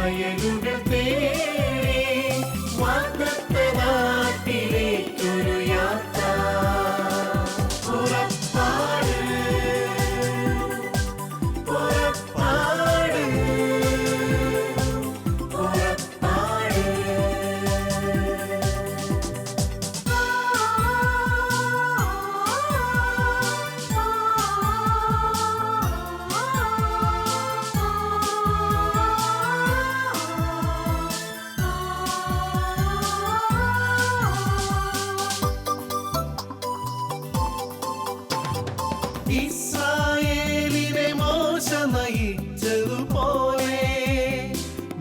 വയലുകൾ തേടി വാഗ്ദത്ത നാട്ടിലേക്കൊരു യാത്ര. പുറപ്പാട് പുറപ്പാട് പുറപ്പാട്. ഇസ്രായേലിനെ മോശ നയിച്ചതുപോലെ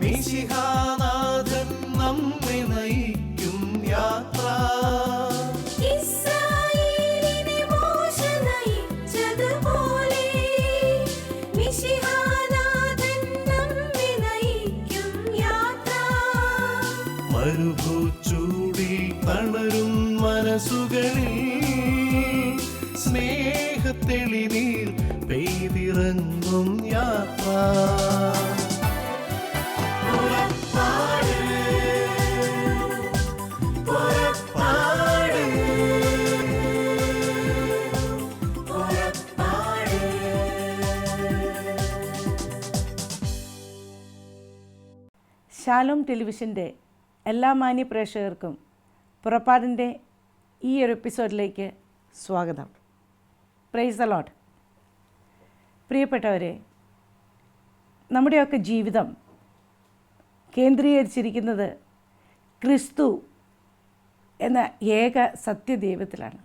മിശിഹാനാഥൻ നമ്മെ നയിക്കും യാത്ര. ഇസ്രായേലിനെ മോശ നയിച്ചതുപോലെ മിശിഹാനാഥൻ നമ്മെ നയിക്കും യാത്ര. മരുഭൂച്ചൂടിൽ തളരും മനസ്സുകളിൽ സ്നേഹത്തെളിനീർ പെയ്തിറങ്ങും യാത്ര. പുറപ്പാട് പുറപ്പാട് പുറപ്പാട്. ശാലോം ടെലിവിഷൻ്റെ എല്ലാ മാന്യ പ്രേക്ഷകർക്കും പുറപ്പാടിൻ്റെ ഈ ഒരു എപ്പിസോഡിലേക്ക് സ്വാഗതം. Price the Lord. പ്രിയപ്പെട്ടവരെ, നമ്മുടെയൊക്കെ ജീവിതം കേന്ദ്രീകരിച്ചിരിക്കുന്നത് ക്രിസ്തു എന്ന ഏക സത്യദൈവത്തിലാണ്.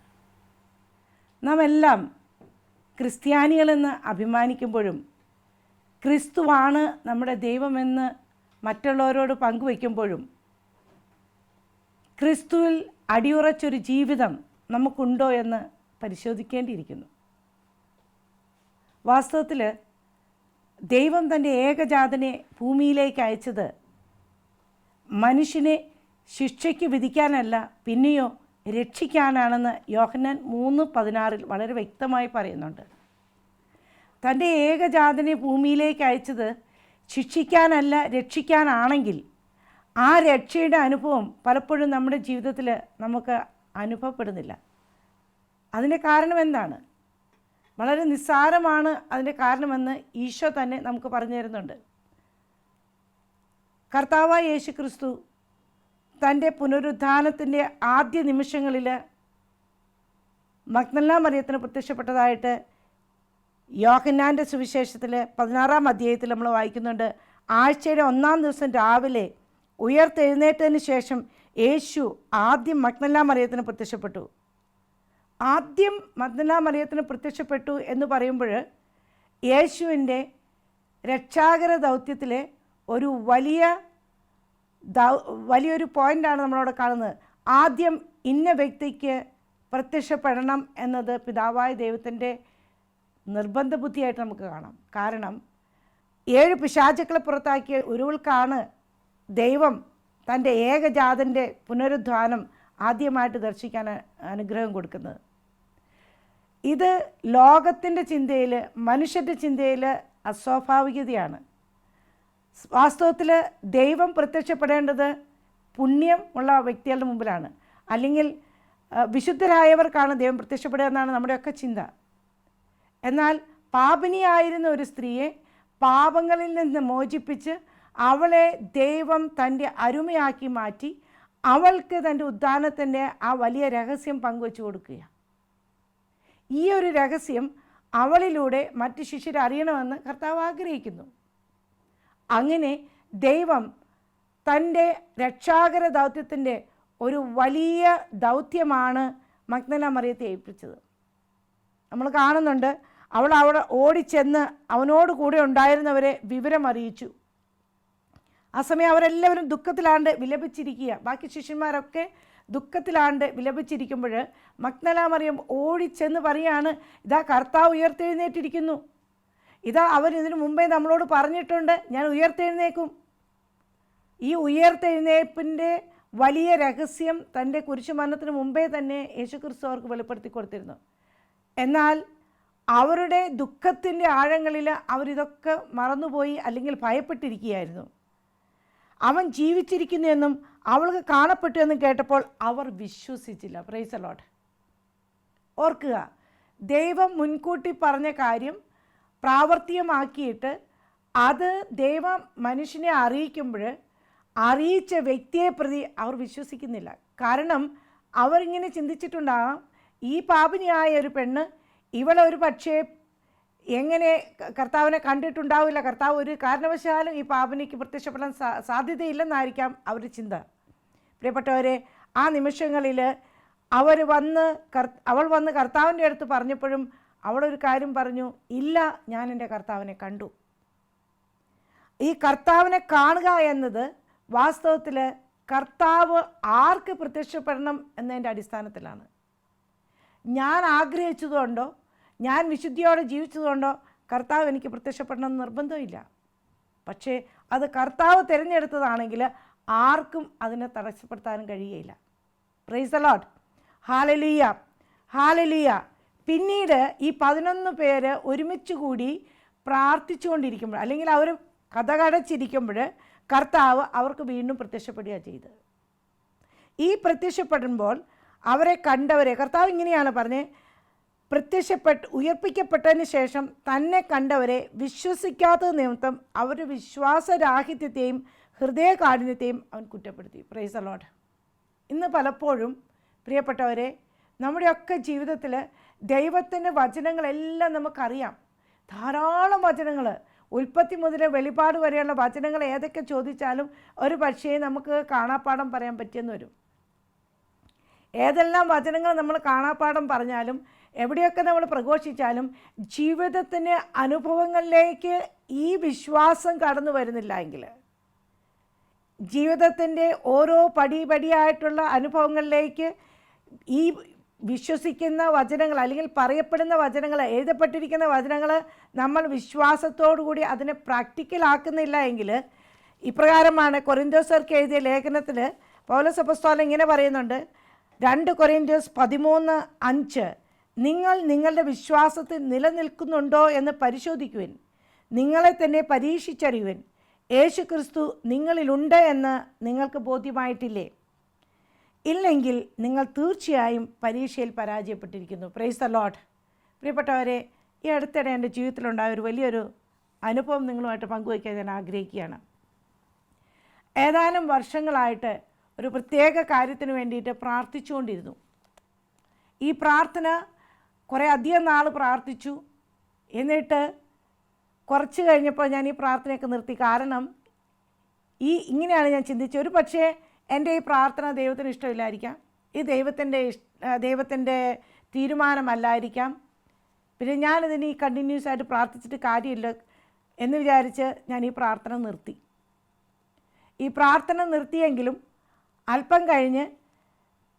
നാം എല്ലാം ക്രിസ്ത്യാനികളെന്ന് അഭിമാനിക്കുമ്പോഴും ക്രിസ്തുവാണ് നമ്മുടെ ദൈവമെന്ന് മറ്റുള്ളവരോട് പങ്കുവയ്ക്കുമ്പോഴും ക്രിസ്തുവിൽ അടിയുറച്ചൊരു ജീവിതം നമുക്കുണ്ടോ എന്ന് പരിശോധിക്കേണ്ടിയിരിക്കുന്നു. വാസ്തവത്തിൽ ദൈവം തൻ്റെ ഏകജാതനെ ഭൂമിയിലേക്ക് അയച്ചത് മനുഷ്യനെ ശിക്ഷയ്ക്ക് വിധിക്കാനല്ല, പിന്നെയോ രക്ഷിക്കാനാണെന്ന് യോഹന്നാൻ 3:16 വളരെ വ്യക്തമായി പറയുന്നുണ്ട്. തൻ്റെ ഏകജാതനെ ഭൂമിയിലേക്ക് അയച്ചത് ശിക്ഷിക്കാനല്ല, രക്ഷിക്കാനാണെങ്കിൽ ആ രക്ഷയുടെ അനുഭവം പലപ്പോഴും നമ്മുടെ ജീവിതത്തിൽ നമുക്ക് അനുഭവപ്പെടുന്നില്ല. അതിൻ്റെ കാരണം എന്താണ്? വളരെ നിസ്സാരമാണ് അതിൻ്റെ കാരണമെന്ന് ഈശോ തന്നെ നമുക്ക് പറഞ്ഞു തരുന്നുണ്ട്. കർത്താവായ യേശു ക്രിസ്തു തൻ്റെ പുനരുത്ഥാനത്തിൻ്റെ ആദ്യ നിമിഷങ്ങളിൽ മഗ്ദലന മറിയത്തിന് പ്രത്യക്ഷപ്പെട്ടതായിട്ട് യോഹന്നാൻ്റെ സുവിശേഷത്തിൽ 16-ാം അധ്യായത്തിൽ നമ്മൾ വായിക്കുന്നുണ്ട്. ആഴ്ചയുടെ 1-ാം ദിവസം രാവിലെ ഉയർത്തെഴുന്നേറ്റതിന് ശേഷം യേശു ആദ്യം മഗ്ദലന മറിയത്തിന് പ്രത്യക്ഷപ്പെട്ടു. ആദ്യം മഗ്ദലന മറിയത്തിന് പ്രത്യക്ഷപ്പെട്ടു എന്ന് പറയുമ്പോൾ യേശുവിൻ്റെ രക്ഷാകര ദൗത്യത്തിലെ ഒരു വലിയൊരു പോയിൻ്റാണ് നമ്മളവിടെ കാണുന്നത്. ആദ്യം ഇന്ന വ്യക്തിക്ക് പ്രത്യക്ഷപ്പെടണം എന്നത് പിതാവായ ദൈവത്തിൻ്റെ നിർബന്ധ ബുദ്ധിയായിട്ട് നമുക്ക് കാണാം. കാരണം 7 പിശാചുക്കളെ പുറത്താക്കിയ ഒരുവൾക്കാണ് ദൈവം തൻ്റെ ഏകജാതൻ്റെ പുനരുദ്ധാനം ആദ്യമായിട്ട് ദർശിക്കാൻ അനുഗ്രഹം കൊടുക്കുന്നത്. ഇത് ലോകത്തിൻ്റെ ചിന്തയിൽ, മനുഷ്യൻ്റെ ചിന്തയിൽ അസ്വാഭാവികതയാണ്. വാസ്തവത്തിൽ ദൈവം പ്രത്യക്ഷപ്പെടേണ്ടത് പുണ്യം ഉള്ള വ്യക്തികളുടെ മുമ്പിലാണ്, അല്ലെങ്കിൽ വിശുദ്ധരായവർക്കാണ് ദൈവം പ്രത്യക്ഷപ്പെടുക എന്നാണ് നമ്മുടെയൊക്കെ ചിന്ത. എന്നാൽ പാപിനിയായിരുന്ന ഒരു സ്ത്രീയെ പാപങ്ങളിൽ നിന്ന് മോചിപ്പിച്ച് അവളെ ദൈവം തൻ്റെ അരുമയാക്കി മാറ്റി അവൾക്ക് തൻ്റെ ഉദ്ധാനത്തിൻ്റെ ആ വലിയ രഹസ്യം പങ്കുവെച്ചു കൊടുക്കുകയാണ്. ഈ ഒരു രഹസ്യം അവളിലൂടെ മറ്റ് ശിഷ്യർ അറിയണമെന്ന് കർത്താവ് ആഗ്രഹിക്കുന്നു. അങ്ങനെ ദൈവം തൻ്റെ രക്ഷാകര ദൗത്യത്തിൻ്റെ ഒരു വലിയ ദൗത്യമാണ് മഗ്ദലന മറിയത്തെ ഏൽപ്പിച്ചത്. നമ്മൾ കാണുന്നുണ്ട്, അവൾ അവിടെ ഓടിച്ചെന്ന് അവനോട് കൂടെ ഉണ്ടായിരുന്നവരെ വിവരം അറിയിച്ചു. ആ സമയം അവരെല്ലാവരും ദുഃഖത്തിലാണ്ട് വിലപിച്ചിരിക്കുക. ബാക്കി ശിഷ്യന്മാരൊക്കെ ദുഃഖത്തിലാണ്ട് വിലപിച്ചിരിക്കുമ്പോൾ മഗ്ദലന മറിയം ഓടിച്ചെന്ന് പറയാണ്, ഇതാ കർത്താവ് ഉയർത്തെഴുന്നേറ്റിരിക്കുന്നു, ഇതാ അവൻ ഇതിനു മുമ്പേ നമ്മളോട് പറഞ്ഞിട്ടുണ്ട് ഞാൻ ഉയർത്തെഴുന്നേക്കും. ഈ ഉയർത്തെഴുന്നേൽപ്പിൻ്റെ വലിയ രഹസ്യം തൻ്റെ കുരിശുമരണത്തിന് മുമ്പേ തന്നെ യേശുക്രിസ്തു അവർക്ക് വെളിപ്പെടുത്തി കൊടുത്തിരുന്നു. എന്നാൽ അവരുടെ ദുഃഖത്തിൻ്റെ ആഴങ്ങളിൽ അവരിതൊക്കെ മറന്നുപോയി, അല്ലെങ്കിൽ ഭയപ്പെട്ടിരിക്കുകയായിരുന്നു. അവൻ ജീവിച്ചിരിക്കുന്നു എന്നും അവൾക്ക് കാണപ്പെട്ടു എന്നും കേട്ടപ്പോൾ അവർ വിശ്വസിച്ചില്ല. Price the Lord. ഓർക്കുക, ദൈവം മുൻകൂട്ടി പറഞ്ഞ കാര്യം പ്രാവർത്തികമാക്കിയിട്ട് അത് ദൈവം മനുഷ്യനെ അറിയിക്കുമ്പോൾ അറിയിച്ച വ്യക്തിയെ പ്രതി അവർ വിശ്വസിക്കുന്നില്ല. കാരണം അവരിങ്ങനെ ചിന്തിച്ചിട്ടുണ്ടാകാം, ഈ പാപിനിയായ ഒരു പെണ്ണ്, ഇവളൊരു പക്ഷേ എങ്ങനെ കർത്താവിനെ കണ്ടിട്ടുണ്ടാവില്ല, കർത്താവ് ഒരു കാരണവശാലും ഈ പാപിനിക്ക് പ്രത്യക്ഷപ്പെടാൻ സാധ്യതയില്ലെന്നായിരിക്കാം അവരുടെ ചിന്ത. പ്രിയപ്പെട്ടവരെ, ആ നിമിഷങ്ങളിൽ അവൾ വന്ന് കർത്താവിൻ്റെ അടുത്ത് പറഞ്ഞപ്പോഴും അവളൊരു കാര്യം പറഞ്ഞു, ഇല്ല, ഞാൻ എൻ്റെ കർത്താവിനെ കണ്ടു. ഈ കർത്താവിനെ കാണുക എന്നത് വാസ്തവത്തിൽ കർത്താവ് ആർക്ക് പ്രത്യക്ഷപ്പെടണം എന്നതിൻ്റെ അടിസ്ഥാനത്തിലാണ്. ഞാൻ ആഗ്രഹിച്ചതുകൊണ്ടോ ഞാൻ വിശുദ്ധിയോടെ ജീവിച്ചതുകൊണ്ടോ കർത്താവ് എനിക്ക് പ്രത്യക്ഷപ്പെടണമെന്ന് നിർബന്ധമില്ല. പക്ഷേ അത് കർത്താവ് തിരഞ്ഞെടുത്തതാണെങ്കിൽ ആർക്കും അതിനെ തടസ്സപ്പെടുത്താനും കഴിയുകയില്ല. Price the Lord. Hallelujah, hallelujah. പിന്നീട് ഈ 11 പേര് ഒരുമിച്ച് കൂടി പ്രാർത്ഥിച്ചുകൊണ്ടിരിക്കുമ്പോൾ, അല്ലെങ്കിൽ അവർ കഥകടച്ചിരിക്കുമ്പോൾ കർത്താവ് അവർക്ക് വീണ്ടും പ്രത്യക്ഷപ്പെടുകയാണ് ചെയ്തത്. ഈ പ്രത്യക്ഷപ്പെടുമ്പോൾ അവരെ കണ്ടവരെ കർത്താവ് ഇങ്ങനെയാണ് പറഞ്ഞത്, ഉയർപ്പിക്കപ്പെട്ടതിന് ശേഷം തന്നെ കണ്ടവരെ വിശ്വസിക്കാത്തത് നിമിത്തം അവർ വിശ്വാസരാഹിത്യത്തെയും ഹൃദയകാഠിന്യത്തെയും അവൻ കുറ്റപ്പെടുത്തി. Price the Lord. ഇന്ന് പലപ്പോഴും പ്രിയപ്പെട്ടവരെ, നമ്മുടെയൊക്കെ ജീവിതത്തിൽ ദൈവത്തിൻ്റെ വചനങ്ങളെല്ലാം നമുക്കറിയാം. ധാരാളം വചനങ്ങൾ, ഉൽപ്പത്തി മുതൽ വെളിപാട് വരെയുള്ള വചനങ്ങൾ ഏതൊക്കെ ചോദിച്ചാലും ഒരു പക്ഷേ നമുക്ക് കാണാപ്പാഠം പറയാൻ പറ്റിയെന്ന് വരും. ഏതെല്ലാം വചനങ്ങൾ നമ്മൾ കാണാപ്പാഠം പറഞ്ഞാലും എവിടെയൊക്കെ നമ്മൾ പ്രഘോഷിച്ചാലും ജീവിതത്തിൻ്റെ അനുഭവങ്ങളിലേക്ക് ഈ വിശ്വാസം കടന്നു വരുന്നില്ല എങ്കിൽ, ജീവിതത്തിൻ്റെ ഓരോ പടിപടിയായിട്ടുള്ള അനുഭവങ്ങളിലേക്ക് ഈ വിശ്വസിക്കുന്ന വചനങ്ങൾ, അല്ലെങ്കിൽ പറയപ്പെടുന്ന വചനങ്ങൾ, എഴുതപ്പെട്ടിരിക്കുന്ന വചനങ്ങൾ നമ്മൾ വിശ്വാസത്തോടു കൂടി അതിനെ പ്രാക്ടിക്കലാക്കുന്നില്ല എങ്കിൽ, ഇപ്രകാരമാണ് കൊരിന്ത്യർക്ക് എഴുതിയ ലേഖനത്തിൽ പൗലോസ് അപ്പോസ്തലൻ ഇങ്ങനെ പറയുന്നുണ്ട്, 2 കൊരിന്ത്യർ 13:5, നിങ്ങൾ നിങ്ങളുടെ വിശ്വാസത്തിൽ നിലനിൽക്കുന്നുണ്ടോ എന്ന് പരിശോധിക്കുവിൻ, നിങ്ങളെ തന്നെ പരീക്ഷിച്ചറിയുവിൻ, യേശുക്രിസ്തു നിങ്ങളിലുണ്ട് എന്ന് നിങ്ങൾക്ക് ബോധ്യമായിട്ടില്ലേ? ഇല്ലെങ്കിൽ നിങ്ങൾ തീർച്ചയായും പരീക്ഷയിൽ പരാജയപ്പെട്ടിരിക്കുന്നു. Price the Lord. പ്രിയപ്പെട്ടവരെ, ഈ അടുത്തിടെ എൻ്റെ ജീവിതത്തിലുണ്ടായ ഒരു വലിയൊരു അനുഭവം നിങ്ങളുമായിട്ട് പങ്കുവയ്ക്കാൻ ഞാൻ ആഗ്രഹിക്കുകയാണ്. ഏതാനും വർഷങ്ങളായിട്ട് ഒരു പ്രത്യേക കാര്യത്തിന് വേണ്ടിയിട്ട് പ്രാർത്ഥിച്ചുകൊണ്ടിരുന്നു. ഈ പ്രാർത്ഥന കുറേ അധികം നാൾ പ്രാർത്ഥിച്ചു. എന്നിട്ട് കുറച്ച് കഴിഞ്ഞപ്പോൾ ഞാൻ ഈ പ്രാർത്ഥനയൊക്കെ നിർത്തി. കാരണം ഇങ്ങനെയാണ് ഞാൻ ചിന്തിച്ചത്, ഒരു പക്ഷേ എൻ്റെ ഈ പ്രാർത്ഥന ദൈവത്തിന് ഇഷ്ടമില്ലായിരിക്കാം, ഈ ദൈവത്തിൻ്റെ തീരുമാനമല്ലായിരിക്കാം, പിന്നെ ഞാനിതിന് കണ്ടിന്യൂസ് ആയിട്ട് പ്രാർത്ഥിച്ചിട്ട് കാര്യമില്ല എന്ന് വിചാരിച്ച് ഞാൻ ഈ പ്രാർത്ഥന നിർത്തി. ഈ പ്രാർത്ഥന നിർത്തിയെങ്കിലും അല്പം കഴിഞ്ഞ്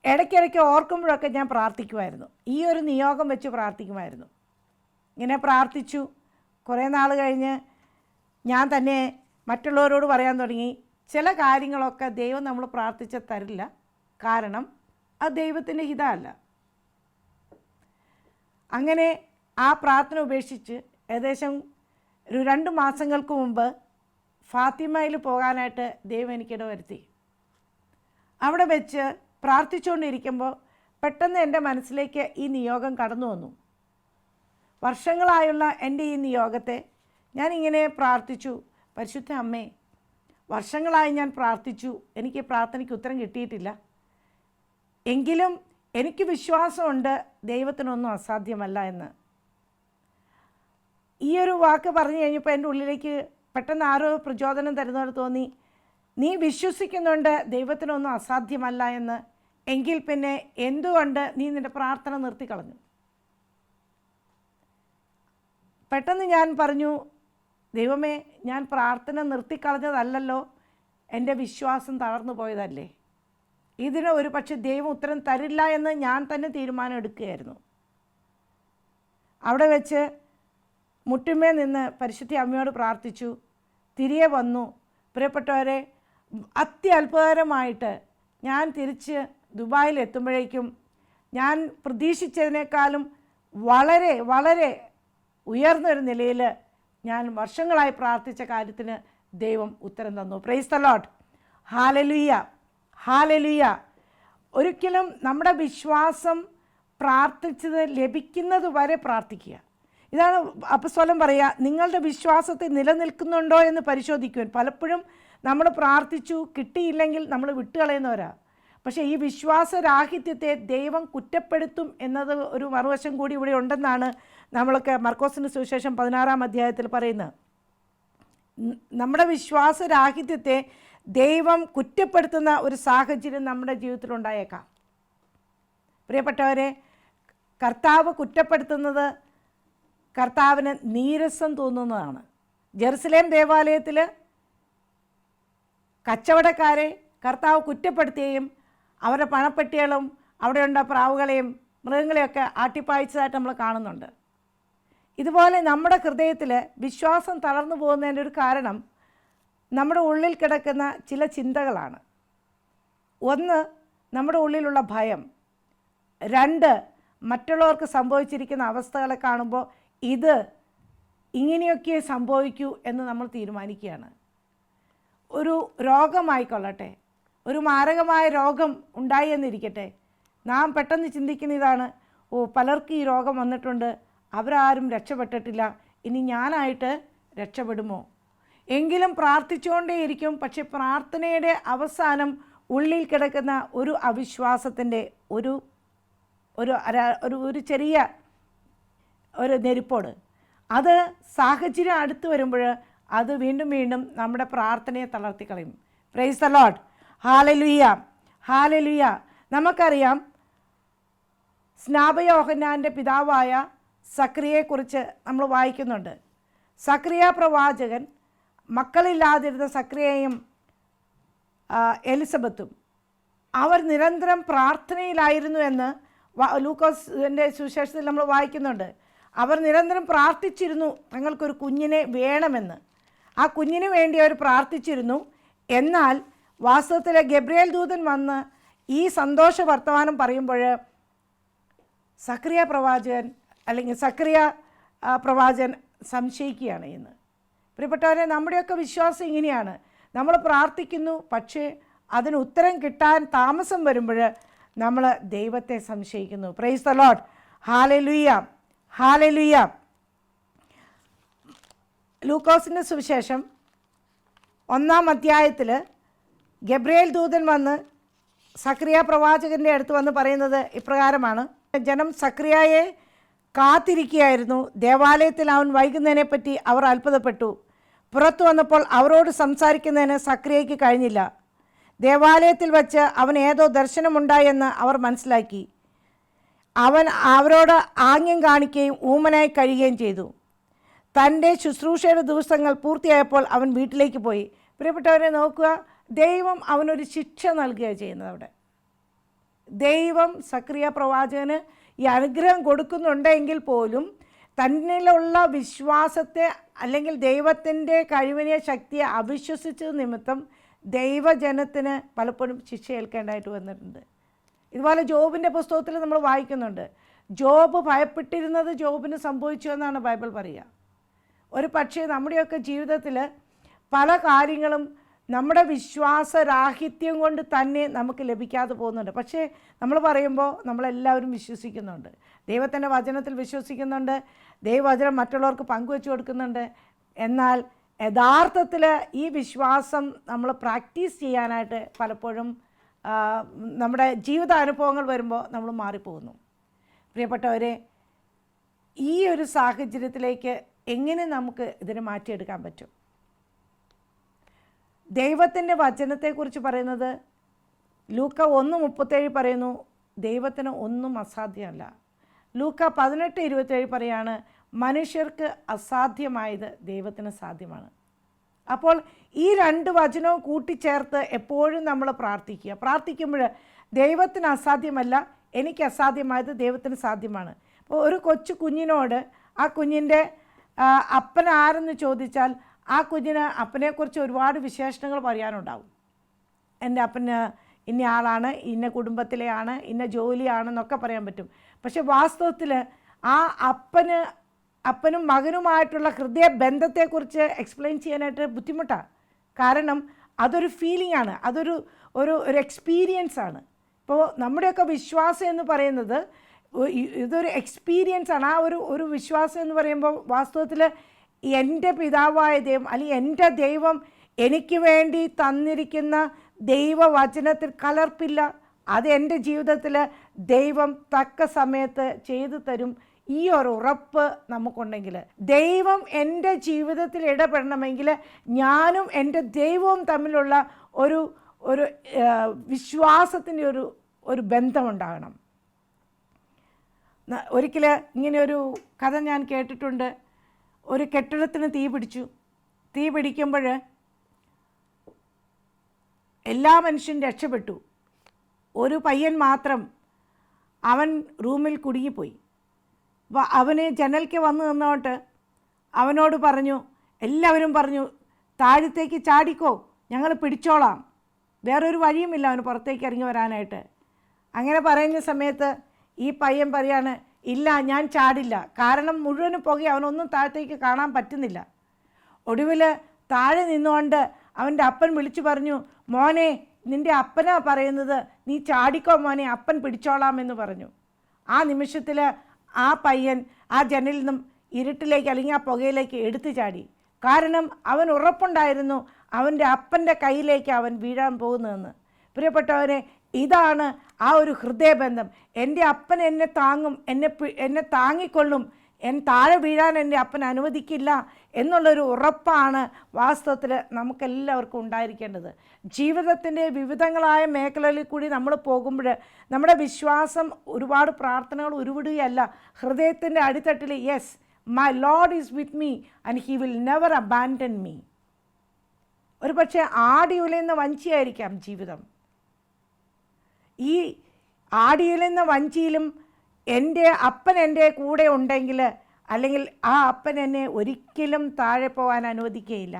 ഇടയ്ക്കിടയ്ക്ക് ഓർക്കുമ്പോഴൊക്കെ ഞാൻ പ്രാർത്ഥിക്കുമായിരുന്നു. ഈ ഒരു നിയോഗം വെച്ച് പ്രാർത്ഥിക്കുമായിരുന്നു. ഇങ്ങനെ പ്രാർത്ഥിച്ചു. കുറേ നാൾ കഴിഞ്ഞ് ഞാൻ തന്നെ മറ്റുള്ളവരോട് പറയാൻ തുടങ്ങി, ചില കാര്യങ്ങളൊക്കെ ദൈവം നമ്മൾ പ്രാർത്ഥിച്ച തരില്ല, കാരണം അത് ദൈവത്തിൻ്റെ ഹിതമല്ല. അങ്ങനെ ആ പ്രാർത്ഥന ഉപേക്ഷിച്ച് ഏകദേശം ഒരു 2 മാസങ്ങൾക്ക് മുമ്പ് ഫാത്തിമയിൽ പോകാനായിട്ട് ദൈവം എനിക്കിട വരുത്തി. അവിടെ വെച്ച് പ്രാർത്ഥിച്ചുകൊണ്ടിരിക്കുമ്പോൾ പെട്ടെന്ന് എൻ്റെ മനസ്സിലേക്ക് ഈ നിയോഗം കടന്നു വന്നു. വർഷങ്ങളായുള്ള എൻ്റെ ഈ നിയോഗത്തെ ഞാനിങ്ങനെ പ്രാർത്ഥിച്ചു, പരിശുദ്ധ അമ്മേ, വർഷങ്ങളായി ഞാൻ പ്രാർത്ഥിച്ചു, എനിക്ക് പ്രാർത്ഥനയ്ക്ക് ഉത്തരം കിട്ടിയിട്ടില്ല. എങ്കിലും എനിക്ക് വിശ്വാസമുണ്ട് ദൈവത്തിനൊന്നും അസാധ്യമല്ല എന്ന്. ഈ ഒരു വാക്ക് പറഞ്ഞു കഴിഞ്ഞപ്പോൾ എൻ്റെ ഉള്ളിലേക്ക് പെട്ടെന്ന് ആരോ പ്രചോദനം തരുന്നവർ തോന്നി, നീ വിശ്വസിക്കുന്നുണ്ട് ദൈവത്തിനൊന്നും അസാധ്യമല്ല എന്ന്, എങ്കിൽ പിന്നെ എന്തുകൊണ്ട് നീ നിൻ്റെ പ്രാർത്ഥന നിർത്തിക്കളഞ്ഞു? പെട്ടെന്ന് ഞാൻ പറഞ്ഞു, ദൈവമേ, ഞാൻ പ്രാർത്ഥന നിർത്തിക്കളഞ്ഞതല്ലല്ലോ, എൻ്റെ വിശ്വാസം തളർന്നു പോയതല്ലേ. ഇതിന് ഒരു പക്ഷേ ദൈവം ഉത്തരം തരില്ല എന്ന് ഞാൻ തന്നെ തീരുമാനം എടുക്കുകയായിരുന്നു. അവിടെ വെച്ച് മുട്ടുമേ നിന്ന് പരിശുദ്ധ അമ്മയോട് പ്രാർത്ഥിച്ചു. തിരികെ വന്നു. പ്രിയപ്പെട്ടവരെ, അത്യത്ഭുതകരമായിട്ട് ഞാൻ തിരിച്ച് ദുബായിൽ എത്തുമ്പോഴേക്കും ഞാൻ പ്രതീക്ഷിച്ചതിനേക്കാളും വളരെ വളരെ ഉയർന്നൊരു നിലയിൽ ഞാൻ വർഷങ്ങളായി പ്രാർത്ഥിച്ച കാര്യത്തിന് ദൈവം ഉത്തരം തന്നു. Praise the Lord. Hallelujah, hallelujah. ഒരിക്കലും നമ്മുടെ വിശ്വാസം പ്രാർത്ഥിച്ചത് ലഭിക്കുന്നത് വരെ പ്രാർത്ഥിക്കുക. ഇതാണ് അപ്പസ്തലൻ പറയുക, നിങ്ങളുടെ വിശ്വാസത്തെ നിലനിൽക്കുന്നുണ്ടോ എന്ന് പരിശോധിക്കുവാൻ. പലപ്പോഴും നമ്മൾ പ്രാർത്ഥിച്ചു, കിട്ടിയില്ലെങ്കിൽ നമ്മൾ വിട്ടുകളയുന്നവരാ. പക്ഷേ ഈ വിശ്വാസരാഹിത്യത്തെ ദൈവം കുറ്റപ്പെടുത്തും എന്നത് ഒരു മറുവശം കൂടി ഇവിടെ ഉണ്ടെന്നാണ് നമ്മൾക്ക് മർക്കോസിൻ്റെ സുവിശേഷം 16-ാം അധ്യായത്തിൽ പറയുന്നത്. നമ്മുടെ വിശ്വാസരാഹിത്യത്തെ ദൈവം കുറ്റപ്പെടുത്തുന്ന ഒരു സാഹചര്യം നമ്മുടെ ജീവിതത്തിൽ ഉണ്ടായേക്കാം. പ്രിയപ്പെട്ടവരെ, കർത്താവ് കുറ്റപ്പെടുത്തുന്നത് കർത്താവിന് നീരസം തോന്നുന്നതാണ്. ജെറുസലേം ദേവാലയത്തിൽ കച്ചവടക്കാരെ കർത്താവ് കുറ്റപ്പെടുത്തുകയും അവരുടെ പണപ്പെട്ടികളും അവിടെയുള്ള പ്രാവുകളെയും മൃഗങ്ങളെയൊക്കെ ആട്ടിപ്പായിച്ചതായിട്ട് നമ്മൾ കാണുന്നുണ്ട്. ഇതുപോലെ നമ്മുടെ ഹൃദയത്തിൽ വിശ്വാസം തളർന്നു പോകുന്നതിൻ്റെ ഒരു കാരണം നമ്മുടെ ഉള്ളിൽ കിടക്കുന്ന ചില ചിന്തകളാണ്. ഒന്ന്, നമ്മുടെ ഉള്ളിലുള്ള ഭയം. രണ്ട്, മറ്റുള്ളവർക്ക് സംഭവിച്ചിരിക്കുന്ന അവസ്ഥകളെ കാണുമ്പോൾ ഇത് ഇങ്ങനെയൊക്കെ സംഭവിക്കൂ എന്ന് നമ്മൾ തീരുമാനിക്കുകയാണ്. ഒരു രോഗമായിക്കൊള്ളട്ടെ, ഒരു മാരകമായ രോഗം ഉണ്ടായി എന്നിരിക്കട്ടെ, നാം പെട്ടെന്ന് ചിന്തിക്കുന്ന ഇതാണ്, പലർക്കും ഈ രോഗം വന്നിട്ടുണ്ട്, അവരാരും രക്ഷപ്പെട്ടിട്ടില്ല, ഇനി ഞാനായിട്ട് രക്ഷപ്പെടുമോ? എങ്കിലും പ്രാർത്ഥിച്ചുകൊണ്ടേയിരിക്കും. പക്ഷെ പ്രാർത്ഥനയുടെ അവസാനം ഉള്ളിൽ കിടക്കുന്ന ഒരു അവിശ്വാസത്തിൻ്റെ ഒരു ഒരു ഒരു ചെറിയ ഒരു നെരിപ്പോട്, അത് സാഹചര്യം അടുത്ത് വരുമ്പോൾ അത് വീണ്ടും വീണ്ടും നമ്മുടെ പ്രാർത്ഥനയെ തളർത്തിക്കളയും. പ്രൈസ് ദ ലോർഡ്, ഹാലലുയ, ഹാലലുയ. നമുക്കറിയാം, സ്നാപയോഹന്നാൻ്റെ പിതാവായ സക്രിയയെക്കുറിച്ച് നമ്മൾ വായിക്കുന്നുണ്ട്. സക്രിയ പ്രവാചകൻ, മക്കളില്ലാതിരുന്ന സക്രിയയും എലിസബത്തും അവർ നിരന്തരം പ്രാർത്ഥനയിലായിരുന്നു എന്ന് ലൂക്കോസിൻ്റെ സുവിശേഷത്തിൽ നമ്മൾ വായിക്കുന്നുണ്ട്. അവർ നിരന്തരം പ്രാർത്ഥിച്ചിരുന്നു തങ്ങൾക്കൊരു കുഞ്ഞിനെ വേണമെന്ന്. ആ കുഞ്ഞിന് വേണ്ടി അവർ പ്രാർത്ഥിച്ചിരുന്നു. എന്നാൽ വാസ്തവത്തിൽ ഗബ്രിയേൽ ദൂതൻ വന്ന് ഈ സന്തോഷ വർത്തമാനം പറയുമ്പോൾ സക്രിയ പ്രവാചകൻ സംശയിക്കുകയാണ് എന്ന്. പ്രിയപ്പെട്ടവരെ, നമ്മുടെയൊക്കെ വിശ്വാസം ഇങ്ങനെയാണ്. നമ്മൾ പ്രാർത്ഥിക്കുന്നു, പക്ഷേ അതിന് ഉത്തരം കിട്ടാൻ താമസം വരുമ്പോൾ നമ്മൾ ദൈവത്തെ സംശയിക്കുന്നു. പ്രൈസ് ദ ലോർഡ്, ഹാലലുയ, ഹാലലുയ. ലൂക്കോസിൻ്റെ സുവിശേഷം 1-ാം അധ്യായത്തിൽ ഗബ്രിയേൽ ദൂതൻ വന്ന് സക്രിയ പ്രവാചകൻ്റെ അടുത്ത് വന്ന് പറയുന്നത് ഇപ്രകാരമാണ്: ജനം സക്രിയയെ കാത്തിരിക്കുകയായിരുന്നു. ദേവാലയത്തിൽ അവൻ വൈകുന്നതിനെപ്പറ്റി അവർ അത്ഭുതപ്പെട്ടു. പുറത്തു വന്നപ്പോൾ അവരോട് സംസാരിക്കുന്നതിന് സക്രിയയ്ക്ക് കഴിഞ്ഞില്ല. ദേവാലയത്തിൽ വച്ച് അവൻ ഏതോ ദർശനമുണ്ടായെന്ന് അവർ മനസ്സിലാക്കി. അവൻ അവരോട് ആംഗ്യം കാണിക്കുകയും ഊമനായി കഴിയുകയും ചെയ്തു. തൻ്റെ ശുശ്രൂഷയുടെ ദിവസങ്ങൾ പൂർത്തിയായപ്പോൾ അവൻ വീട്ടിലേക്ക് പോയി. പ്രിയപ്പെട്ടവരെ നോക്കുക, ദൈവം അവനൊരു ശിക്ഷ നൽകുകയാണ് ചെയ്യുന്നത്. അവിടെ ദൈവം സക്രിയ പ്രവാചകന് ഈ അനുഗ്രഹം കൊടുക്കുന്നുണ്ടെങ്കിൽ പോലും തന്നിലുള്ള വിശ്വാസത്തെ അല്ലെങ്കിൽ ദൈവത്തിൻ്റെ കഴിവിനെ ശക്തിയെ അവിശ്വസിച്ചത് നിമിത്തം ദൈവജനത്തിന് പലപ്പോഴും ശിക്ഷ ഏൽക്കേണ്ടതായിട്ട് വന്നിട്ടുണ്ട്. ഇതുപോലെ ജോബിൻ്റെ പുസ്തകത്തിൽ നമ്മൾ വായിക്കുന്നുണ്ട്. ജോബ് ഭയപ്പെട്ടിരുന്നത് ജോബിന് സംഭവിച്ചു എന്നാണ് ബൈബിൾ പറയുക. ഒരു പക്ഷേ നമ്മുടെയൊക്കെ ജീവിതത്തിൽ പല കാര്യങ്ങളും നമ്മുടെ വിശ്വാസരാഹിത്യം കൊണ്ട് തന്നെ നമുക്ക് ലഭിക്കാതെ പോകുന്നുണ്ട്. പക്ഷേ നമ്മൾ പറയുമ്പോൾ നമ്മളെല്ലാവരും വിശ്വസിക്കുന്നുണ്ട്, ദൈവത്തിൻ്റെ വചനത്തിൽ വിശ്വസിക്കുന്നുണ്ട്, ദൈവവചനം മറ്റുള്ളവർക്ക് പങ്കുവെച്ചു കൊടുക്കുന്നുണ്ട്. എന്നാൽ യഥാർത്ഥത്തിൽ ഈ വിശ്വാസം നമ്മൾ പ്രാക്ടീസ് ചെയ്യാനായിട്ട് പലപ്പോഴും നമ്മുടെ ജീവിതാനുഭവങ്ങൾ വരുമ്പോൾ നമ്മൾ മാറിപ്പോകുന്നു. പ്രിയപ്പെട്ടവരെ, ഈ ഒരു സാഹചര്യത്തിലേക്ക് എങ്ങനെ നമുക്ക് ഇതിനെ മാറ്റിയെടുക്കാൻ പറ്റും? ദൈവത്തിൻ്റെ വചനത്തെക്കുറിച്ച് പറയുന്നത് ലൂക്ക 1:37 പറയുന്നു, ദൈവത്തിന് ഒന്നും അസാധ്യമല്ല. ലൂക്ക 18:27 പറയാണ്, മനുഷ്യർക്ക് അസാധ്യമായത് ദൈവത്തിന് സാധ്യമാണ്. അപ്പോൾ ഈ രണ്ട് വചനവും കൂട്ടിച്ചേർത്ത് എപ്പോഴും നമ്മൾ പ്രാർത്ഥിക്കുമ്പോൾ ദൈവത്തിന് അസാധ്യമല്ല, എനിക്ക് അസാധ്യമായത് ദൈവത്തിന് സാധ്യമാണ്. അപ്പോൾ ഒരു കൊച്ചു കുഞ്ഞിനോട് ആ കുഞ്ഞിൻ്റെ അപ്പൻ ആരെന്ന് ചോദിച്ചാൽ ആ കുഞ്ഞിന് അപ്പനെക്കുറിച്ച് ഒരുപാട് വിശേഷണങ്ങൾ പറയാനുണ്ടാവും. എൻ്റെ അപ്പന് ഇന്ന ആളാണ്, ഇന്ന കുടുംബത്തിലെയാണ്, ഇന്ന ജോലിയാണെന്നൊക്കെ പറയാൻ പറ്റും. പക്ഷെ വാസ്തവത്തിൽ ആ അപ്പനും മകനുമായിട്ടുള്ള ഹൃദയ ബന്ധത്തെക്കുറിച്ച് എക്സ്പ്ലെയിൻ ചെയ്യാനായിട്ട് ബുദ്ധിമുട്ടാണ്. കാരണം അതൊരു ഫീലിംഗ് ആണ്, അതൊരു ഒരു ഒരു എക്സ്പീരിയൻസ് ആണ്. ഇപ്പോൾ നമ്മുടെയൊക്കെ വിശ്വാസം എന്ന് പറയുന്നത് ഇതൊരു എക്സ്പീരിയൻസ് ആണ്. ആ ഒരു വിശ്വാസം എന്ന് പറയുമ്പോൾ വാസ്തവത്തിൽ എൻ്റെ പിതാവായ ദൈവം അല്ലെങ്കിൽ എൻ്റെ ദൈവം എനിക്ക് വേണ്ടി തന്നിരിക്കുന്ന ദൈവവചനത്തിൽ കലർപ്പില്ല. അത് എൻ്റെ ജീവിതത്തിൽ ദൈവം തക്ക സമയത്ത് ചെയ്തു തരും. ഈ ഒരു ഉറപ്പ് നമുക്കുണ്ടെങ്കിൽ, ദൈവം എൻ്റെ ജീവിതത്തിൽ ഇടപെടണമെങ്കിൽ ഞാനും എൻ്റെ ദൈവവും തമ്മിലുള്ള ഒരു ഒരു വിശ്വാസത്തിൻ്റെ ഒരു ബന്ധമുണ്ടാകണം. ഒരിക്കൽ ഇങ്ങനെയൊരു കഥ ഞാൻ കേട്ടിട്ടുണ്ട്. ഒരു കെട്ടിടത്തിന് തീ പിടിച്ചു. തീ പിടിക്കുമ്പോൾ എല്ലാ മനുഷ്യരും രക്ഷപ്പെട്ടു. ഒരു പയ്യൻ മാത്രം അവൻ റൂമിൽ കുടുങ്ങിപ്പോയി. അപ്പോൾ അവന് ജനൽക്ക് വന്ന് നിന്നോട്ട് അവനോട് പറഞ്ഞു, എല്ലാവരും പറഞ്ഞു, താഴത്തേക്ക് ചാടിക്കോ, ഞങ്ങൾ പിടിച്ചോളാം. വേറൊരു വഴിയുമില്ല അവന് പുറത്തേക്ക് ഇറങ്ങി വരാനായിട്ട്. അങ്ങനെ പറയുന്ന സമയത്ത് ഈ പയ്യൻ പറയാണ്, ഇല്ല, ഞാൻ ചാടില്ല. കാരണം മുഴുവനും പുക, അവനൊന്നും താഴത്തേക്ക് കാണാൻ പറ്റുന്നില്ല. ഒടുവിൽ താഴെ നിന്നുകൊണ്ട് അവൻ്റെ അപ്പൻ വിളിച്ചു പറഞ്ഞു, മോനെ, നിൻ്റെ അപ്പനാ പറയുന്നത്, നീ ചാടിക്കോ മോനെ, അപ്പൻ പിടിച്ചോളാമെന്ന് പറഞ്ഞു. ആ നിമിഷത്തിൽ ആ പയ്യൻ ആ ജനലിൽ നിന്നും ഇരുട്ടിലേക്ക് അല്ലെങ്കിൽ ആ പുകയിലേക്ക് എടുത്തു ചാടി. കാരണം അവൻ ഉറപ്പുണ്ടായിരുന്നു അവൻ്റെ അപ്പൻ്റെ കയ്യിലേക്ക് അവൻ വീഴാൻ പോകുന്നതെന്ന്. പ്രിയപ്പെട്ടവരെ, ഇതാണ് ആ ഒരു ഹൃദയബന്ധം. എൻ്റെ അപ്പൻ എന്നെ താങ്ങും, എന്നെ താങ്ങിക്കൊള്ളും, താഴെ വീഴാൻ എൻ്റെ അപ്പൻ അനുവദിക്കില്ല എന്നുള്ളൊരു ഉറപ്പാണ് വാസ്തവത്തിൽ നമുക്കെല്ലാവർക്കും ഉണ്ടായിരിക്കേണ്ടത്. ജീവിതത്തിൻ്റെ വിവിധങ്ങളായ മേഖലകളിൽ കൂടി നമ്മൾ പോകുമ്പോൾ നമ്മുടെ വിശ്വാസം ഒരുപാട് പ്രാർത്ഥനകൾ ഉരുവിടുകയല്ല, ഹൃദയത്തിൻ്റെ അടിത്തട്ടിൽ yes, my lord is with me and he will never abandon me. ഒരു പക്ഷേ ആടിയുലയുന്ന വഞ്ചിയായിരിക്കാം ജീവിതം. ഈ ആടിയുലയുന്ന വഞ്ചിയിലും എൻ്റെ അപ്പൻ എൻ്റെ കൂടെ ഉണ്ടെങ്കിൽ, അല്ലെങ്കിൽ ആ അപ്പൻ എന്നെ ഒരിക്കലും താഴെ പോകാൻ അനുവദിക്കുകയില്ല.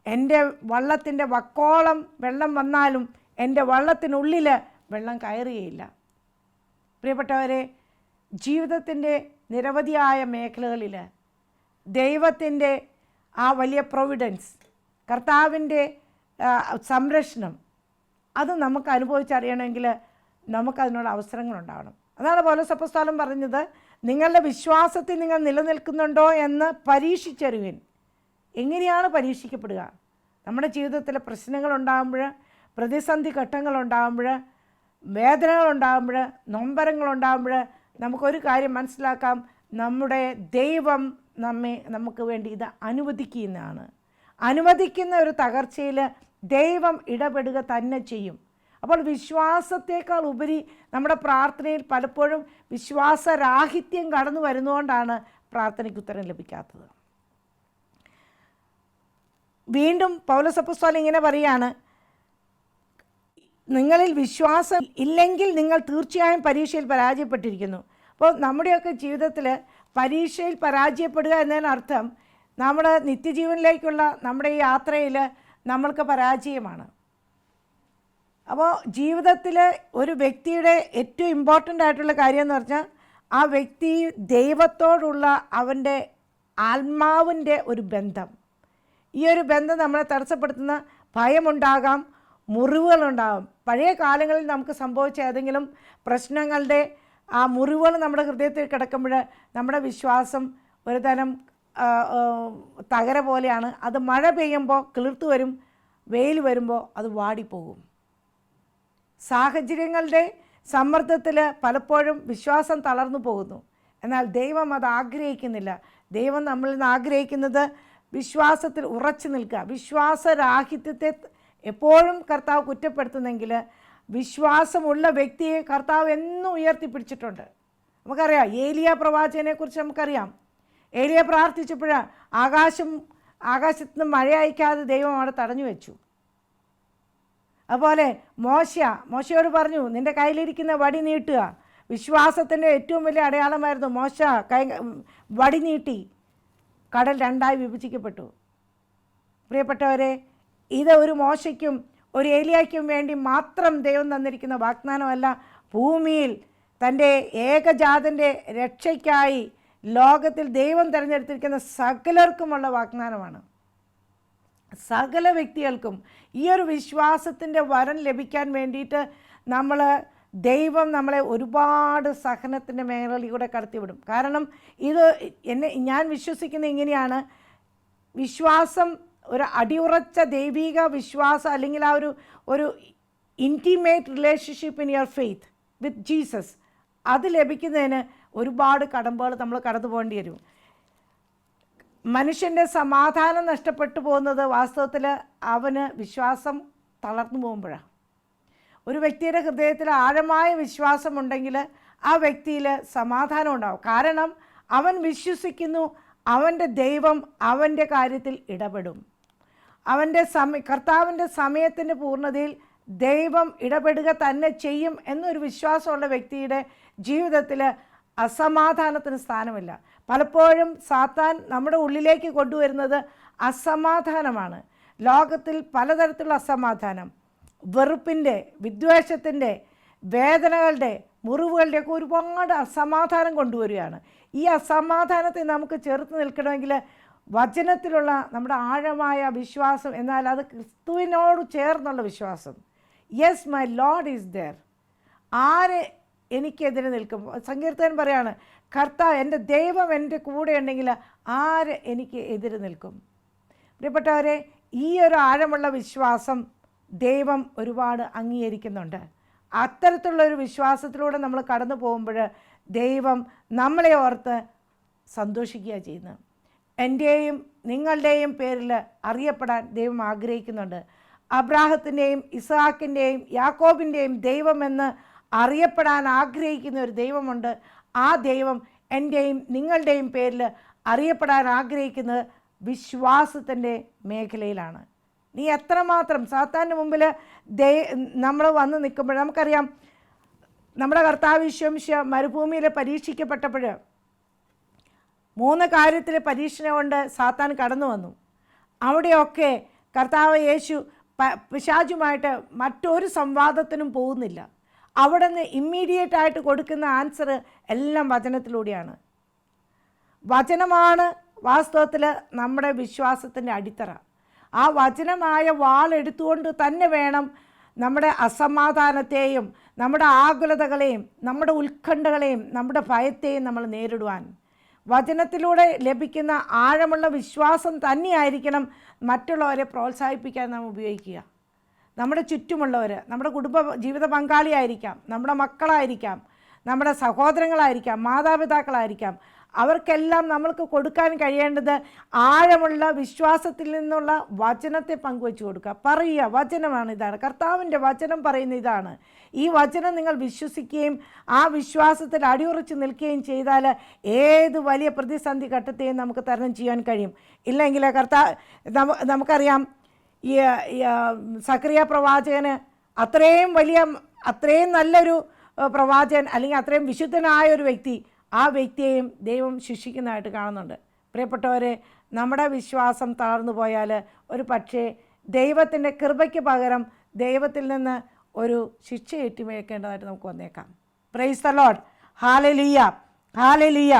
എൻ്റെ വള്ളത്തിൻ്റെ വക്കോളം വെള്ളം വന്നാലും എൻ്റെ വള്ളത്തിനുള്ളിൽ വെള്ളം കയറുകയില്ല. പ്രിയപ്പെട്ടവരെ, ജീവിതത്തിൻ്റെ നിരവധിയായ മേഖലകളിൽ ദൈവത്തിൻ്റെ ആ വലിയ പ്രൊവിഡൻസ്, കർത്താവിൻ്റെ സംരക്ഷണം, അത് നമുക്ക് അനുഭവിച്ചറിയണമെങ്കിൽ നമുക്കതിനുള്ള അവസരങ്ങളുണ്ടാകണം. അതാണ് പൗലോസ് അപ്പോസ്തലൻ പറഞ്ഞത്, നിങ്ങളുടെ വിശ്വാസത്തിൽ നിങ്ങൾ നിലനിൽക്കുന്നുണ്ടോ എന്ന് പരീക്ഷിച്ചറിയുവിൻ. എങ്ങനെയാണ് പരീക്ഷിക്കപ്പെടുക? നമ്മുടെ ജീവിതത്തിൽ പ്രശ്നങ്ങളുണ്ടാകുമ്പോൾ, പ്രതിസന്ധി ഘട്ടങ്ങളുണ്ടാകുമ്പോൾ, വേദനകളുണ്ടാകുമ്പോൾ, നൊമ്പരങ്ങളുണ്ടാകുമ്പോൾ നമുക്കൊരു കാര്യം മനസ്സിലാക്കാം, നമ്മുടെ ദൈവം നമുക്ക് വേണ്ടി ഇത് അനുവദിക്കുന്നതാണ്. അനുവദിക്കുന്ന ഒരു തകർച്ചയിൽ ദൈവം ഇടപെടുക തന്നെ ചെയ്യും. അപ്പോൾ വിശ്വാസത്തേക്കാൾ ഉപരി നമ്മുടെ പ്രാർത്ഥനയിൽ പലപ്പോഴും വിശ്വാസരാഹിത്യം കടന്നു വരുന്നതുകൊണ്ടാണ് പ്രാർത്ഥനയ്ക്ക് ഉത്തരം ലഭിക്കാത്തത്. വീണ്ടും പൗലോസ് അപ്പോസ്തലൻ ഇങ്ങനെ പറയാണ്, നിങ്ങളിൽ വിശ്വാസം ഇല്ലെങ്കിൽ നിങ്ങൾ തീർച്ചയായും പരീക്ഷയിൽ പരാജയപ്പെട്ടിരിക്കുന്നു. അപ്പോൾ നമ്മുടെയൊക്കെ ജീവിതത്തിൽ പരീക്ഷയിൽ പരാജയപ്പെടുക എന്നതിനർത്ഥം നമ്മുടെ നിത്യജീവനിലേക്കുള്ള നമ്മുടെ ഈ യാത്രയിൽ നമ്മൾക്ക് പരാജയമാണ്. അപ്പോൾ ജീവിതത്തിൽ ഒരു വ്യക്തിയുടെ ഏറ്റവും ഇമ്പോർട്ടൻ്റ് ആയിട്ടുള്ള കാര്യം എന്ന് പറഞ്ഞാൽ ആ വ്യക്തി ദൈവത്തോടുള്ള അവൻ്റെ ആത്മാവിൻ്റെ ഒരു ബന്ധം. ഈ ഒരു ബന്ധം നമ്മളെ തടസ്സപ്പെടുത്തുന്ന ഭയമുണ്ടാകാം, മുറിവുകളുണ്ടാകാം. പഴയ കാലങ്ങളിൽ നമുക്ക് സംഭവിച്ച ഏതെങ്കിലും പ്രശ്നങ്ങളുടെ ആ മുറിവുകൾ നമ്മുടെ ഹൃദയത്തിൽ കിടക്കുമ്പോൾ നമ്മുടെ വിശ്വാസം ഒരു തരം തകര പോലെയാണ്. അത് മഴ പെയ്യുമ്പോൾ കിളിർത്തു വരും, വെയിൽ വരുമ്പോൾ അത് വാടിപ്പോകും. സാഹചര്യങ്ങളുടെ സമ്മർദ്ദത്തിൽ പലപ്പോഴും വിശ്വാസം തളർന്നു പോകുന്നു. എന്നാൽ ദൈവം അത് ആഗ്രഹിക്കുന്നില്ല. ദൈവം നമ്മളിൽ നിന്ന് ആഗ്രഹിക്കുന്നത് വിശ്വാസത്തിൽ ഉറച്ചു നിൽക്കുക. വിശ്വാസരാഹിത്യത്തെ എപ്പോഴും കർത്താവ് കുറ്റപ്പെടുത്തുന്നെങ്കിൽ വിശ്വാസമുള്ള വ്യക്തിയെ കർത്താവ് എന്നും ഉയർത്തിപ്പിടിച്ചിട്ടുണ്ട്. നമുക്കറിയാം, ഏലിയ പ്രവാചകനെക്കുറിച്ച് നമുക്കറിയാം. ഏലിയ പ്രാർത്ഥിച്ചപ്പോഴാണ് ആകാശത്ത് നിന്ന് മഴ അയക്കാതെ ദൈവം അവിടെ തടഞ്ഞു വെച്ചു. അതുപോലെ മോശയോട് പറഞ്ഞു, നിൻ്റെ കയ്യിലിരിക്കുന്ന വടി നീട്ടുക. വിശ്വാസത്തിൻ്റെ ഏറ്റവും വലിയ അടയാളമായിരുന്നു മോശ വടി നീട്ടി. കടൽ രണ്ടായി വിഭജിക്കപ്പെട്ടു. പ്രിയപ്പെട്ടവരെ, ഇത് ഒരു മോശയ്ക്കും ഒരു ഏലിയായ്ക്കും വേണ്ടി മാത്രം ദൈവം തന്നിരിക്കുന്ന വാഗ്ദാനമല്ല, ഭൂമിയിൽ തൻ്റെ ഏകജാതൻ്റെ രക്ഷയ്ക്കായി ലോകത്തിൽ ദൈവം തിരഞ്ഞെടുത്തിരിക്കുന്ന സകലർക്കുമുള്ള വാഗ്ദാനമാണ്. സകല വ്യക്തികൾക്കും ഈ ഒരു വിശ്വാസത്തിൻ്റെ വരം ലഭിക്കാൻ വേണ്ടിയിട്ട് ദൈവം നമ്മളെ ഒരുപാട് സഹനത്തിൻ്റെ മേഖലയിലൂടെ കടത്തിവിടും. കാരണം ഞാൻ വിശ്വസിക്കുന്നത് ഇങ്ങനെയാണ്, വിശ്വാസം ഒരു അടിയുറച്ച ദൈവിക വിശ്വാസം, അല്ലെങ്കിൽ ആ ഒരു intimate relationship in your faith with Jesus, അത് ലഭിക്കുന്നതിന് ഒരുപാട് കടമ്പകൾ നമ്മൾ കടന്നു പോകേണ്ടി വരും. മനുഷ്യൻ്റെ സമാധാനം നഷ്ടപ്പെട്ടു പോകുന്നത് വാസ്തവത്തിൽ അവന് വിശ്വാസം തളർന്നു പോകുമ്പോഴാണ്. ഒരു വ്യക്തിയുടെ ഹൃദയത്തിൽ ആഴമായ വിശ്വാസമുണ്ടെങ്കിൽ ആ വ്യക്തിയിൽ സമാധാനം ഉണ്ടാവും. കാരണം അവൻ വിശ്വസിക്കുന്നു അവൻ്റെ ദൈവം അവൻ്റെ കാര്യത്തിൽ ഇടപെടും. കർത്താവിൻ്റെ സമയത്തിൻ്റെ പൂർണ്ണതയിൽ ദൈവം ഇടപെടുക തന്നെ ചെയ്യും എന്നൊരു വിശ്വാസമുള്ള വ്യക്തിയുടെ ജീവിതത്തിൽ അസമാധാനത്തിന് സ്ഥാനമില്ല. പലപ്പോഴും സാത്താൻ നമ്മുടെ ഉള്ളിലേക്ക് കൊണ്ടുവരുന്നത് അസമാധാനമാണ്. ലോകത്തിൽ പലതരത്തിലുള്ള അസമാധാനം, വെറുപ്പിൻ്റെ, വിദ്വേഷത്തിൻ്റെ, വേദനകളുടെ, മുറിവുകളുടെയൊക്കെ ഒരുപാട് അസമാധാനം കൊണ്ടുവരികയാണ്. ഈ അസമാധാനത്തെ നമുക്ക് ചെറുത്ത് നിൽക്കണമെങ്കിൽ വചനത്തിലുള്ള നമ്മുടെ ആഴമായ വിശ്വാസം, എന്നാൽ അത് ക്രിസ്തുവിനോട് ചേർന്നുള്ള വിശ്വാസം. Yes, my lord is there. ആര് എനിക്കെതിരെ നിൽക്കും? സങ്കീർത്തകൻ പറയാണ്, കർത്താവ് എൻ്റെ ദൈവം എൻ്റെ കൂടെ ഉണ്ടെങ്കിൽ ആര് എനിക്ക് എതിരെ നിൽക്കും? പ്രിയപ്പെട്ടവരെ, ഈ ഒരു ആഴമുള്ള വിശ്വാസം ദൈവം ഒരുപാട് അംഗീകരിക്കുന്നുണ്ട്. അത്തരത്തിലുള്ളൊരു വിശ്വാസത്തിലൂടെ നമ്മൾ കടന്നു പോകുമ്പോൾ ദൈവം നമ്മളെ ഓർത്ത് സന്തോഷിക്കുക ചെയ്യുന്നത്. എൻ്റെയും നിങ്ങളുടെയും പേരിൽ അറിയപ്പെടാൻ ദൈവം ആഗ്രഹിക്കുന്നുണ്ട്. അബ്രാഹത്തിൻ്റെയും ഇസ്ഹാക്കിൻ്റെയും യാക്കോബിൻ്റെയും ദൈവമെന്ന് അറിയപ്പെടാൻ ആഗ്രഹിക്കുന്ന ഒരു ദൈവമുണ്ട്. ആ ദൈവം എൻ്റെയും നിങ്ങളുടെയും പേരിൽ അറിയപ്പെടാൻ ആഗ്രഹിക്കുന്നത് വിശ്വാസത്തിൻ്റെ മേഖലയിലാണ്. നീ എത്രമാത്രം സാത്താൻ്റെ മുമ്പിൽ നമ്മൾ വന്ന് നിൽക്കുമ്പോൾ, നമുക്കറിയാം നമ്മുടെ കർത്താവ് ഈശോ മരുഭൂമിയിൽ പരീക്ഷിക്കപ്പെട്ടപ്പോൾ 3 കാര്യത്തിൽ പരീക്ഷണ കൊണ്ട് സാത്താൻ കടന്നു വന്നു. അവിടെയൊക്കെ കർത്താവ് യേശു പിശാചുമായിട്ട് മറ്റൊരു സംവാദത്തിനും പോകുന്നില്ല. അവിടെ നിന്ന് ഇമ്മീഡിയറ്റായിട്ട് കൊടുക്കുന്ന ആൻസർ എല്ലാം വചനത്തിലൂടെയാണ്. വചനമാണ് വാസ്തവത്തിൽ നമ്മുടെ വിശ്വാസത്തിൻ്റെ അടിത്തറ. ആ വചനമായ വാളെടുത്തുകൊണ്ട് തന്നെ വേണം നമ്മുടെ അസമാധാനത്തെയും നമ്മുടെ ആകുലതകളെയും നമ്മുടെ ഉത്കണ്ഠകളെയും നമ്മുടെ ഭയത്തെയും നമ്മൾ നേരിടുവാൻ. വചനത്തിലൂടെ ലഭിക്കുന്ന ആഴമുള്ള വിശ്വാസം തന്നെയായിരിക്കണം മറ്റുള്ളവരെ പ്രോത്സാഹിപ്പിക്കാൻ നാം ഉപയോഗിക്കുക. നമ്മുടെ ചുറ്റുമുള്ളവർ, നമ്മുടെ ജീവിത പങ്കാളിയായിരിക്കാം, നമ്മുടെ മക്കളായിരിക്കാം, നമ്മുടെ സഹോദരങ്ങളായിരിക്കാം, മാതാപിതാക്കളായിരിക്കാം, അവർക്കെല്ലാം നമ്മൾക്ക് കൊടുക്കാൻ കഴിയേണ്ടത് ആഴമുള്ള വിശ്വാസത്തിൽ നിന്നുള്ള വചനത്തെ പങ്കുവെച്ച് കൊടുക്കുക. പറയുക, വചനമാണ് ഇതാണ്, കർത്താവിൻ്റെ വചനം പറയുന്ന ഇതാണ്. ഈ വചനം നിങ്ങൾ വിശ്വസിക്കുകയും ആ വിശ്വാസത്തിൽ അടിയുറച്ച് നിൽക്കുകയും ചെയ്താൽ ഏത് വലിയ പ്രതിസന്ധി ഘട്ടത്തെയും നമുക്ക് തരണം ചെയ്യാൻ കഴിയും. ഇല്ലെങ്കിൽ നമുക്കറിയാം, ഈ സക്കറിയ പ്രവാചകന് അത്രയും നല്ലൊരു പ്രവാചകൻ, അല്ലെങ്കിൽ അത്രയും വിശുദ്ധനായ ഒരു വ്യക്തി, ആ വ്യക്തിയെയും ദൈവം ശിക്ഷിക്കുന്നതായിട്ട് കാണുന്നുണ്ട്. പ്രിയപ്പെട്ടവരെ, നമ്മുടെ വിശ്വാസം തളർന്നു പോയാൽ ഒരു പക്ഷേ ദൈവത്തിൻ്റെ കൃപയ്ക്ക് പകരം ദൈവത്തിൽ നിന്ന് ഒരു ശിക്ഷ ഏറ്റുമേക്കേണ്ടതായിട്ട് നമുക്ക് വന്നേക്കാം. Praise the Lord. Hallelujah, hallelujah.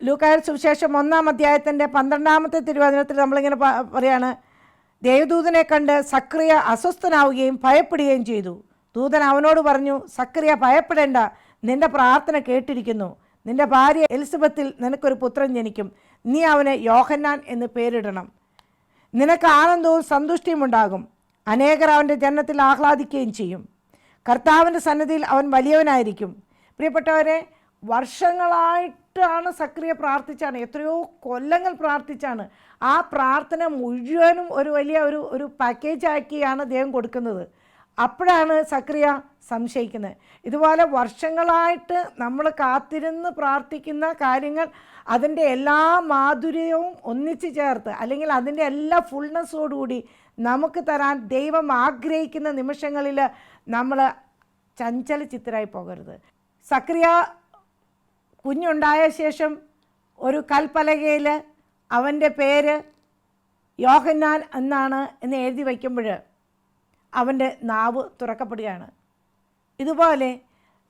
ലൂക്കായുടെ സുവിശേഷം 1-ാം അധ്യായത്തിൻ്റെ 12-ാമത്തെ തിരുവചനത്തിൽ നമ്മളിങ്ങനെ പറയാണ്, ദേവദൂതനെ കണ്ട് സക്കറിയ അസ്വസ്ഥനാവുകയും ഭയപ്പെടുകയും ചെയ്തു. ദൂതൻ അവനോട് പറഞ്ഞു, സക്കറിയ ഭയപ്പെടേണ്ട, നിന്റെ പ്രാർത്ഥന കേട്ടിരിക്കുന്നു. നിന്റെ ഭാര്യ എലിസബത്തിൽ നിനക്കൊരു പുത്രൻ ജനിക്കും. നീ അവന് യോഹന്നാൻ എന്ന് പേരിടണം. നിനക്ക് ആനന്ദവും സന്തുഷ്ടിയും ഉണ്ടാകും. അനേകർ അവൻ്റെ ജനനത്തിൽ ആഹ്ലാദിക്കുകയും ചെയ്യും. കർത്താവിൻ്റെ സന്നിധിയിൽ അവൻ വലിയവനായിരിക്കും. പ്രിയപ്പെട്ടവരെ, വർഷങ്ങളായിട്ടാണ് സക്കറിയ പ്രാർത്ഥിച്ചാണ്, എത്രയോ കൊല്ലങ്ങൾ പ്രാർത്ഥിച്ചാണ്. ആ പ്രാർത്ഥന മുഴുവനും ഒരു വലിയ ഒരു പാക്കേജാക്കിയാണ് ദൈവം കൊടുക്കുന്നത്. അപ്പോഴാണ് സക്കറിയ സംശയിക്കുന്നത്. ഇതുപോലെ വർഷങ്ങളായിട്ട് നമ്മൾ കാത്തിരുന്ന് പ്രാർത്ഥിക്കുന്ന കാര്യങ്ങൾ അതിൻ്റെ എല്ലാ മാധുര്യവും ഒന്നിച്ച് ചേർത്ത്, അല്ലെങ്കിൽ അതിൻ്റെ എല്ലാ ഫുൾനെസ്സോടുകൂടി നമുക്ക് തരാൻ ദൈവം ആഗ്രഹിക്കുന്ന നിമിഷങ്ങളിൽ നമ്മൾ ചഞ്ചലചിത്തരായി പോകരുത്. സക്കറിയ കുഞ്ഞുണ്ടായ ശേഷം ഒരു കൽപ്പലകയിൽ അവൻ്റെ പേര് യോഹന്നാൻ എന്നാണ് എന്ന് എഴുതി വയ്ക്കുമ്പോൾ അവൻ്റെ നാവ് തുറക്കപ്പെടുകയാണ്. ഇതുപോലെ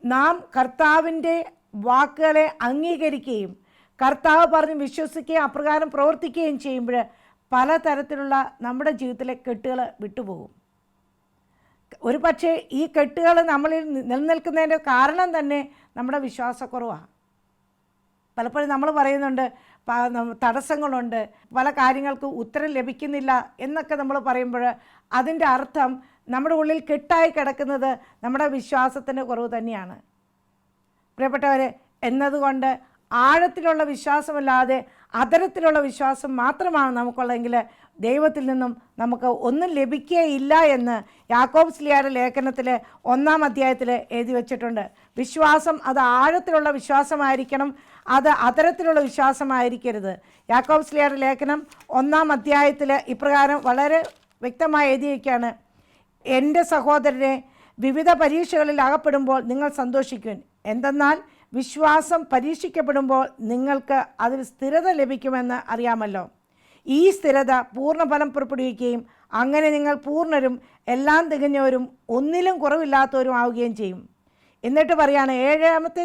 നാം കർത്താവിൻ്റെ വാക്കുകളെ അംഗീകരിക്കുകയും കർത്താവ് പറഞ്ഞ് വിശ്വസിക്കുകയും അപ്രകാരം പ്രവർത്തിക്കുകയും ചെയ്യുമ്പോൾ പലതരത്തിലുള്ള നമ്മുടെ ജീവിതത്തിലെ കെട്ടുകൾ വിട്ടുപോകും. ഒരു പക്ഷേ ഈ കെട്ടുകൾ നമ്മളിൽ നിലനിൽക്കുന്നതിൻ്റെ കാരണം തന്നെ നമ്മുടെ വിശ്വാസക്കുറവാണ്. പലപ്പോഴും നമ്മൾ പറയുന്നുണ്ട് തടസ്സങ്ങളുണ്ട്, പല കാര്യങ്ങൾക്ക് ഉത്തരം ലഭിക്കുന്നില്ല എന്നൊക്കെ നമ്മൾ പറയുമ്പോൾ അതിൻ്റെ അർത്ഥം നമ്മുടെ ഉള്ളിൽ കെട്ടായി കിടക്കുന്നത് നമ്മുടെ വിശ്വാസത്തിൻ്റെ കുറവ് തന്നെയാണ്. പ്രിയപ്പെട്ടവരെ, എന്നതുകൊണ്ട് ആഴത്തിലുള്ള വിശ്വാസമല്ലാതെ അധരത്തിലുള്ള വിശ്വാസം മാത്രമാണ് നമുക്കുള്ളതെങ്കിൽ ദൈവത്തിൽ നിന്നും നമുക്ക് ഒന്നും ലഭിക്കുകയില്ല എന്ന് യാക്കോബ് ശ്ലീഹായുടെ ലേഖനത്തിൽ 1-ാം അധ്യായത്തിൽ എഴുതി വച്ചിട്ടുണ്ട്. വിശ്വാസം അത് ആഴത്തിലുള്ള വിശ്വാസമായിരിക്കണം, അത് അധരത്തിലുള്ള വിശ്വാസമായിരിക്കരുത്. യാക്കോബ് ശ്ലീഹായുടെ ലേഖനം 1-ാം അധ്യായത്തിൽ ഇപ്രകാരം വളരെ വ്യക്തമായി എഴുതി വയ്ക്കുകയാണ്: എൻ്റെ സഹോദരനെ, വിവിധ പരീക്ഷകളിൽ അകപ്പെടുമ്പോൾ നിങ്ങൾ സന്തോഷിക്കുവിൻ. എന്തെന്നാൽ വിശ്വാസം പരീക്ഷിക്കപ്പെടുമ്പോൾ നിങ്ങൾക്ക് അതിൽ സ്ഥിരത ലഭിക്കുമെന്ന് അറിയാമല്ലോ. ഈ സ്ഥിരത പൂർണ്ണഫലം പുറപ്പെടുവിക്കുകയും അങ്ങനെ നിങ്ങൾ പൂർണ്ണരും എല്ലാം തികഞ്ഞവരും ഒന്നിലും കുറവില്ലാത്തവരും ആവുകയും ചെയ്യും. എന്നിട്ട് പറയാണ്, 7-ാമത്തെ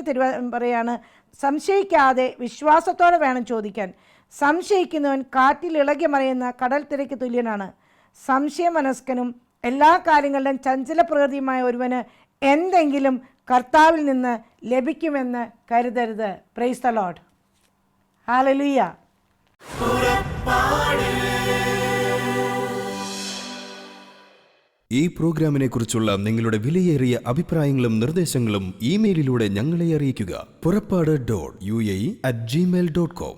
പറയാണ്, സംശയിക്കാതെ വിശ്വാസത്തോടെ വേണം ചോദിക്കാൻ. സംശയിക്കുന്നവൻ കാറ്റിൽ ഇളകി മറിയുന്ന കടൽ തിരക്ക് തുല്യനാണ്. സംശയമനസ്കനും എല്ലാ കാര്യങ്ങളിലും ചഞ്ചല പ്രകൃതിയുമായ ഒരുവന് എന്തെങ്കിലും കർത്താവിൽ നിന്ന് ലഭിക്കുമെന്ന് കരുതരുത്. Price the Lord. ഹല്ലേലൂയ. ഈ പ്രോഗ്രാമിനെ കുറിച്ചുള്ള നിങ്ങളുടെ വിലയേറിയ അഭിപ്രായങ്ങളും നിർദ്ദേശങ്ങളും ഇമെയിലിലൂടെ ഞങ്ങളെ അറിയിക്കുക. പുറപ്പാട്.UAE@gmail.com